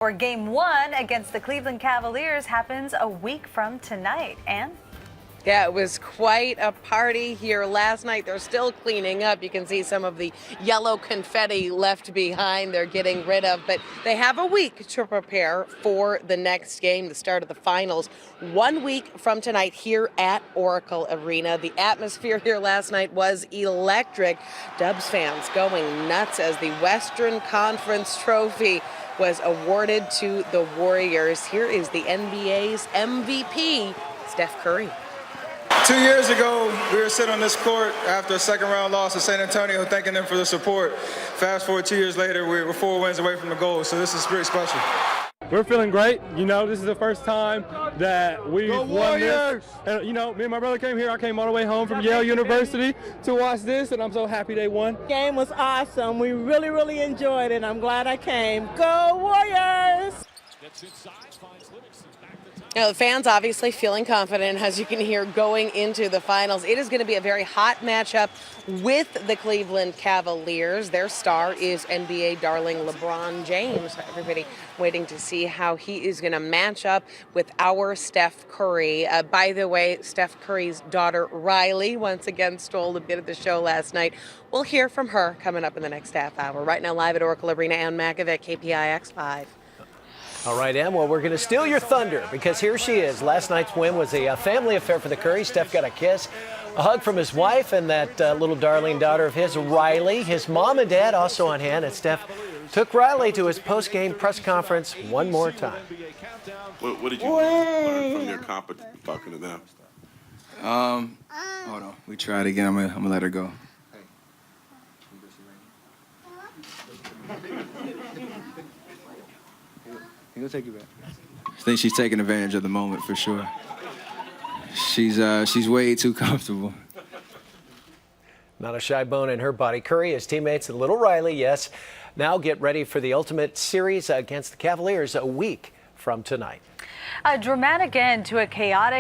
Or game one against the Cleveland Cavaliers happens a week from tonight. And yeah, it was quite a party here last night. They're still cleaning up. You can see some of the yellow confetti left behind they're getting rid of. But they have a week to prepare for the next game, the start of the finals. 1 week from tonight here at Oracle Arena. The atmosphere here last night was electric. Dubs fans going nuts as the Western Conference Trophy was awarded to the Warriors. Here is the NBA's MVP, Steph Curry. 2 years ago, we were sitting on this court after a second-round loss to San Antonio, thanking them for the support. Fast forward 2 years later, we're 4 wins away from the goal, so this is pretty special. We're feeling great. You know, this is the first time that we've won this. And, you know, me and my brother came here. I came all the way home from Yale University to watch this, and I'm so happy they won. The game was awesome. We really enjoyed it. I'm glad I came. Go Warriors! Now, the fans obviously feeling confident, as you can hear, going into the finals. It is going to be a very hot matchup with the Cleveland Cavaliers. Their star is NBA darling LeBron James. Everybody waiting to see how he is going to match up with our Steph Curry. By the way, Steph Curry's daughter, Riley, once again stole a bit of the show last night. We'll hear from her coming up in the next half hour. Right now, live at Oracle Arena, Ann McAvick, KPIX 5. All right, Em, well, we're going to steal your thunder because here she is. Last night's win was a family affair for the Currys. Steph got a kiss, a hug from his wife, and that little darling daughter of his, Riley. His mom and dad also on hand, and Steph took Riley to his post-game press conference one more time. What did you learn from your competition talking to them? Hold on. We try it again. I'm gonna let her go. He'll take you back. I think she's taking advantage of the moment for sure. She's way too comfortable. Not a shy bone in her body. Curry, his teammates, and little Riley, yes, now get ready for the ultimate series against the Cavaliers a week from tonight. a dramatic end to a chaotic